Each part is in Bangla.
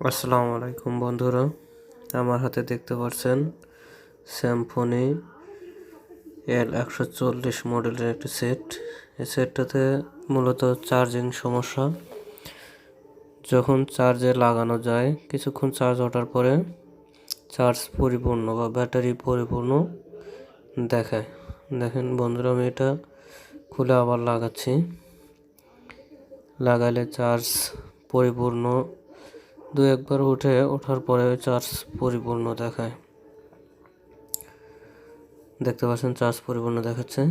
আসসালামু আলাইকুম বন্ধুরা, আমার হাতে দেখতে পাচ্ছেন স্যামসং L140 মডেলের একটি সেট। এই সেটটাতে মূলত চার্জিং সমস্যা। যখন চার্জে লাগানো যায় কিছুক্ষণ চার্জ ওঠার পরে চার্জ পরিপূর্ণ বা ব্যাটারি পরিপূর্ণ দেখায়। দেখেন বন্ধুরা, আমি এটা খুলে আবার লাগাচ্ছি। লাগালে চার্জ পরিপূর্ণ একবার ওঠার পরে চার্জ পরিপূর্ণ দেখায়। দেখতে পাচ্ছেন চার্জ পরিপূর্ণ দেখাচ্ছে।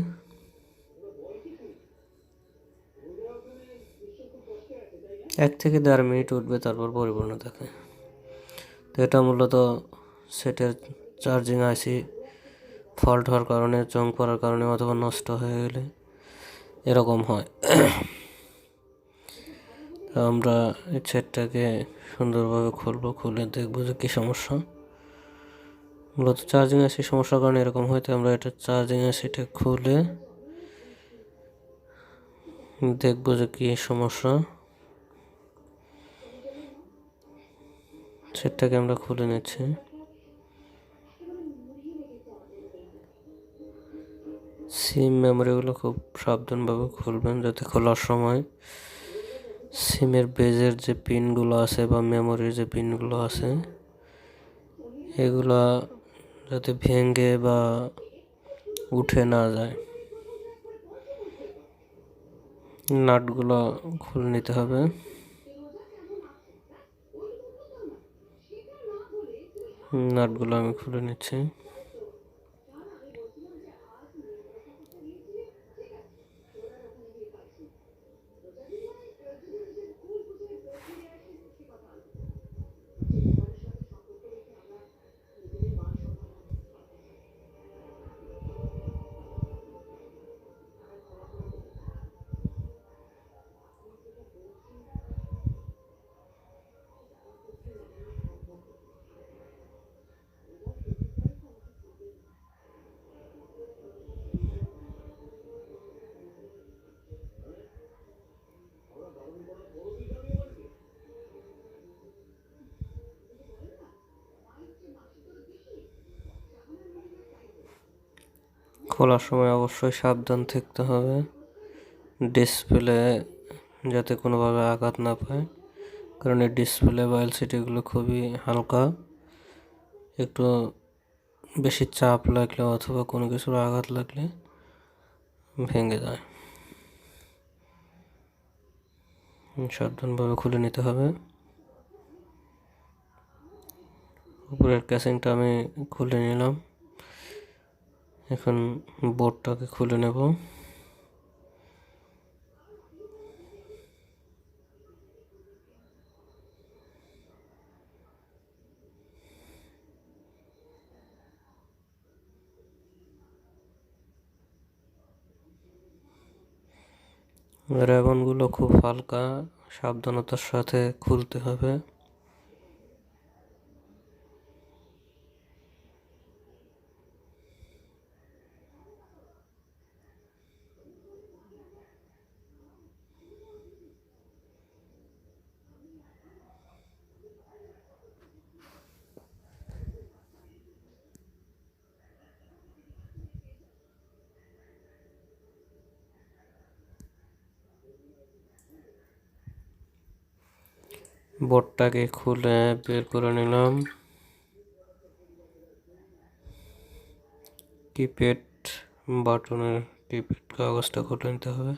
এক থেকে 1.5 মিনিট উঠবে, তারপর পরিপূর্ণ দেখায়। তো এটা মূলত সেটের চার্জিং আইসি ফল্ট হওয়ার কারণে, জং পড়ার কারণে অথবা নষ্ট হয়ে গেলে এরকম হয়। আমরা এই সেটটাকে সুন্দরভাবে খুলে দেখবো যে কী সমস্যা। মূলত চার্জিং আইসি সমস্যার কারণে এরকম হয়তো আমরা এটা চার্জিং আইসিটা খুলে দেখবো যে কী সমস্যা। সেটটাকে আমরা খুলে নিচ্ছি। সিম মেমোরিগুলো খুব সাবধানভাবে খুলবেন, যাতে খোলার সময় সিমের বেজের যে পিনগুলো আছে বা মেমোরির যে পিনগুলো আছে এগুলা যাতে ভেঙে বা উঠে না যায়। নাটগুলো খুলে নিতে হবে। নাটগুলো আমি খুলে নিচ্ছি। খোলার সময় অবশ্যই সাবধান থাকতে হবে, ডিসপ্লে যাতে কোনোভাবে আঘাত না পায়, কারণ এই ডিসপ্লে বা এলসিডিগুলো খুবই হালকা। একটু বেশি চাপ লাগলে অথবা কোনো কিছুর আঘাত লাগলে ভেঙে যায়। সাবধানভাবে খুলে নিতে হবে। উপরের ক্যাসিংটা আমি খুলে নিলাম। এখন বোর্ডটাকে খুলে নেব। রেবনগুলো খুব হালকা, সাবধানতার সাথে খুলতে হবে। বোর্ডটাকে খুলে বের করে নিলাম। কিপ্যাড বাটনের কিপ্যাড কাগজটা খুলে নিতে হবে।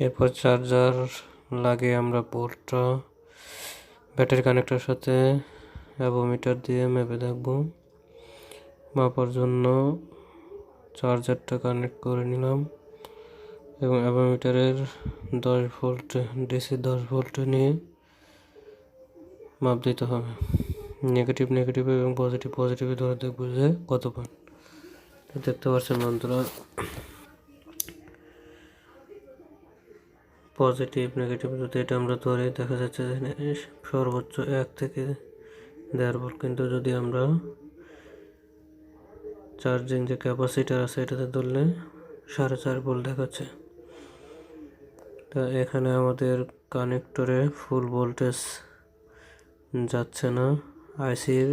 এরপর চার্জার লাগিয়ে আমরা বোর্ডটা ব্যাটারি কানেক্টরের সাথে অ্যাভোমিটার দিয়ে মেপে দেখব। মাপার জন্য চার্জারটা কানেক্ট করে নিলাম এবং অ্যাভোমিটারের 10 ভোল্ট ডিসি 10 ভোল্ট নিয়ে মাপ দিতে হবে। নেগেটিভ এবং পজিটিভে ধরে দেখব যে কত পয়েন্ট। দেখতে পাচ্ছেন বন্ধুরা, পজিটিভ নেগেটিভ যদি এটা আমরা ধরে দেখা যাচ্ছে যে সর্বোচ্চ 1 থেকে 1.5 ভোল্ট। কিন্তু যদি আমরা চার্জিং যে ক্যাপাসিটার আছে এটাতে ধরলে 4.5 ভোল্ট দেখাচ্ছে। তা এখানে আমাদের কানেক্টরে ফুল ভোল্টেজ যাচ্ছে না, আইসির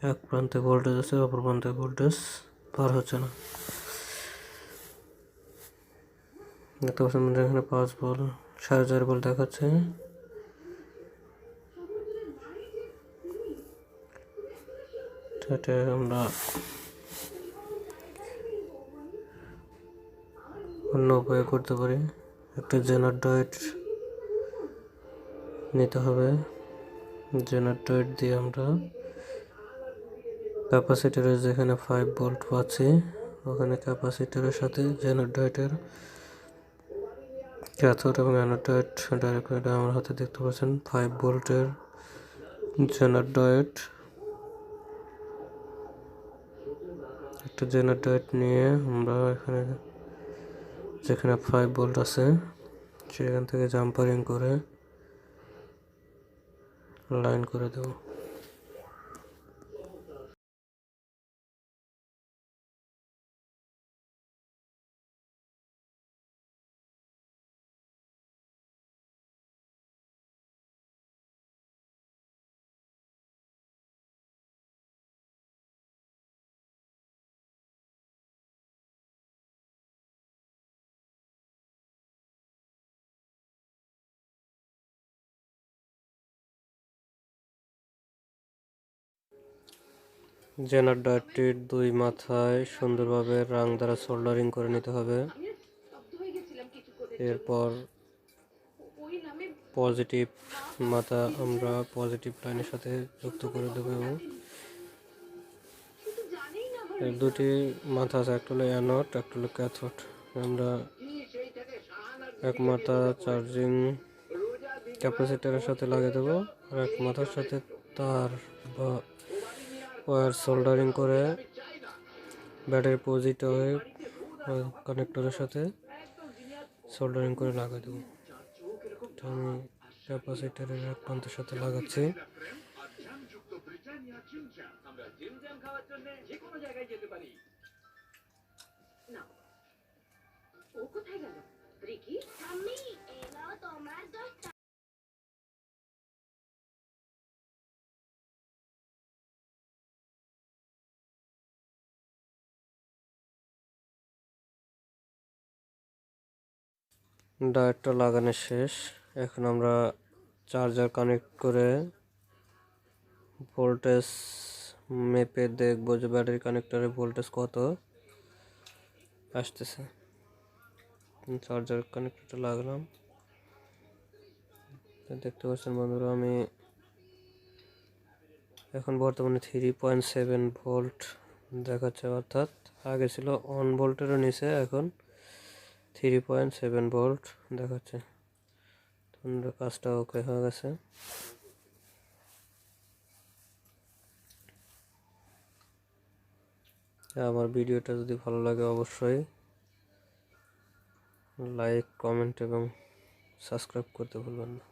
এক প্রান্তে ভোল্টেজ আছে, অপর প্রান্তে ভোল্টেজ পার হচ্ছে না। দেখতে পাচ্ছেন এখানে 5 ভোল্ট 4.5 ভোল্ট দেখাচ্ছে। এটা আমরা অন্য উপায়ে করতে পারি। একটা জেনারেটর নিতে হবে। জেনারেটর দিয়ে আমরা ক্যাপাসিটরের যেখানে 5 ভোল্ট পাচ্ছি ওখানে ক্যাপাসিটরের সাথে জেনারেটরের ক্যাথোড এবং অ্যানোড ডাইরেক্ট আমার হাতে দেখতে পাচ্ছেন 5 ভোল্টের জেনারেটর। একটা জেনারেটর নিয়ে আমরা এখানে যেখানে 5 ভোল্ট আছে সেখান থেকে জাম্পারিং করে লাইন করে দেব। জেনারেটরটির 2 মাথায় সুন্দরভাবে রাং দ্বারা সোল্ডারিং করে নিতে হবে। এরপর পজিটিভ মাথা আমরা পজিটিভ লাইনের সাথে যুক্ত করে দেবো এবং এর দুটি মাথা আছে, একটা হলো অ্যানোড একটা হলো ক্যাথোড। আমরা এক মাথা চার্জিং ক্যাপাসিটরের সাথে লাগিয়ে দেবো আর এক মাথার সাথে তার বা ওয়্যার সোল্ডারিং করে ব্যাটারি পজিটিভ কানেক্টরের সাথে সোল্ডারিং করে লাগিয়ে দেবো। আমি ক্যাপাসিটরের এক প্রান্তের সাথে লাগাচ্ছি। ডায়োডটা লাগানো শেষ। এখন আমরা চার্জার কানেক্ট করে ভোল্টেজ মেপে দেখবো যে ব্যাটারি কানেক্টরে ভোল্টেজ কত আসতেছে। চার্জার কানেক্টরটা লাগলাম, দেখতে পাচ্ছেন বন্ধুরা আমি এখন বর্তমানে 3.7 ভোল্ট দেখাচ্ছে, অর্থাৎ আগে ছিল 1 ভোল্টেরও নিচে, এখন 3.7 ভোল্ট দেখাচ্ছে। কাজটা ওকে হয়ে গেছে। আমার ভিডিওটা যদি ভালো লাগে অবশ্যই লাইক, কমেন্ট এবং সাবস্ক্রাইব করতে ভুলবেন না।